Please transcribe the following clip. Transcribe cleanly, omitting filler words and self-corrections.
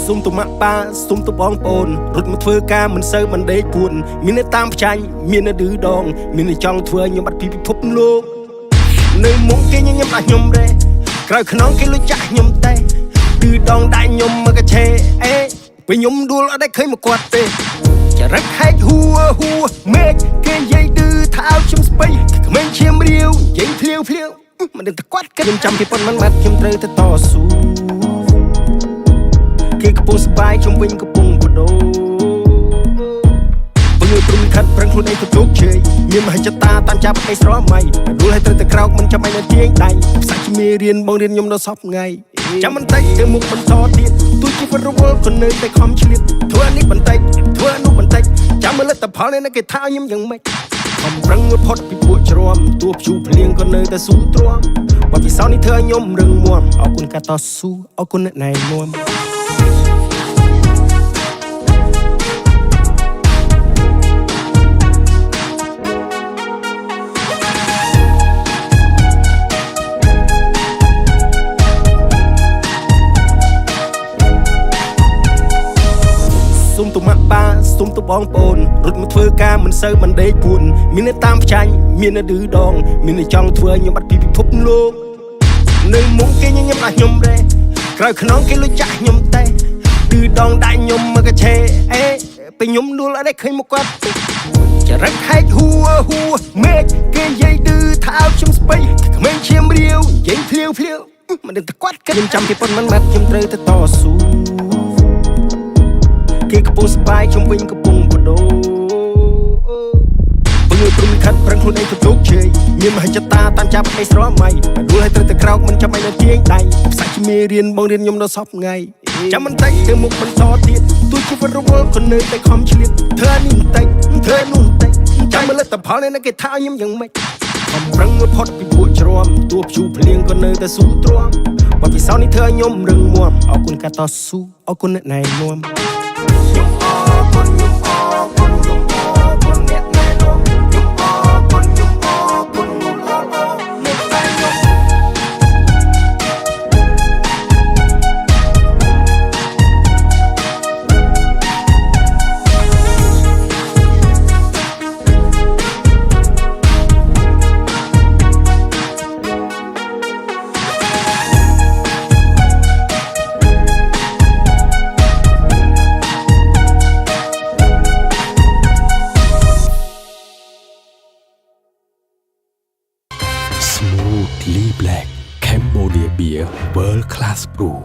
សុំទៅម៉ាក់ប៉ាសុំទៅបងប្អូនរត់មកធ្វើការមិនសូវមិនដេកពួនមានតែតាមផ្ចាញ់មានតែឌឺដងមានតែចង់ធ្វើខ្ញុំបាត់ពីពិភពលោកនៅមុខគេញញឹមដាក់ខ្ញុំរេក្រោយខ្នងគេលុចចាក់ខ្ញុំតែឌឺដងដាក់ខ្ញុំមកកឆេអេពេលខ្ញុំដួលអត់ដែលឃើញមកគាត់ទេចរិតហែកហួមេឃគេនិយាយឌឺថាឲ្យខ្ញុំស្បៃក្មេងឈាមរាវនិយាយភ្លាវមិនដឹងតែគាត់គិតខ្ញុំចាំពីប៉ុនមិនបាត់ខ្ញុំត្រូវទៅតស៊ូគេកំពុងស្បាយខ្ញុំវិញកំពុងបដូរបើព្រមខិតប្រឹងខ្លួនឯងទៅជោគជ័យមានមហិច្ឆតាតាមចាប់ឯស្រមៃដួលឲ្យត្រូវតែក្រោកមិនចាំឯនៅទៀងដៃផ្សាច់ជំនាញរៀនបងរៀនខ្ញុំដល់សពថ្ងៃចាំបន្តិចទៅមុខបន្តទៀតទោះជាវរវល់ក៏នៅតែខំឆ្លៀតធ្វើនេះបន្តិចធ្វើនោះបន្តិចចាំមើលលទ្ធផលនេះគេថាខ្ញុំយ៉ាងម៉េចខំប្រឹងផុតពីពួកជ្រាំទោះព្យុះភ្លៀងក៏នៅតែស៊ូទ្រាំបទពិសោធន៍នេះធ្វើឲ្យខ្ញុំរឹងមាំអរគុណការតស៊ូអរគុណអ្នកណែនាំសុំទៅម៉ាក់ប៉ាសុំទៅបងប្អូនរត់មកធ្វើការមិនសូវមិនដេកពួនមានតែតាមផ្ចាញ់មានតែឌឺដងមានតែចង់ធ្វើខ្ញុំបាត់ពីពិភពលោកនៅមុខគេញញឹមដាក់ខ្ញុំរេក្រោយខ្នងគេលុចចាក់ខ្ញុំតែឌឺដងដាក់ខ្ញុំមកកឆេអេពេលខ្ញុំដួលអត់ដែលឃើញមកគាត់ចរិតហែកហួមេឃគេនិយាយឌឺថាឲ្យខ្ញុំស្បៃក្មេងឈាមរាវនិយាយភ្លាវមិនដឹងតែគាត់គិតខ្ញុំចាំពីប៉ុនមិនបាត់ខ្ញុំត្រូវទៅតស៊ូគេកំពុងស្បាយខ្ញុំវិញកំពុងបដូរបើព្រមខិតប្រឹងខ្លួនឯងទៅជោគជ័យមានមហិច្ឆតាតាមចាប់ឯស្រមៃដួលឲ្យត្រូវតែក្រោកមិនចាំឯនៅទៀងដៃផ្សាច់ជំនាញរៀនបងរៀនខ្ញុំដល់សពថ្ងៃចាំបន្តិចទៅមុខបន្តទៀតទោះជាវរវល់ក៏នៅតែខំឆ្លៀតធ្វើនេះបន្តិចធ្វើនោះបន្តិចចាំមើលលទ្ធផលនេះគេថាខ្ញុំយ៉ាងម៉េចខំប្រឹងផុតពីពួកជ្រាំទោះព្យុះភ្លៀងក៏នៅតែស៊ូទ្រាំបទពិសោធន៍នេះធ្វើឲ្យខ្ញុំរឹងមាំអរគុណការតស៊ូអរគុណអ្នកណែនាំSmoothly Black Cambodia Beer World Class Brew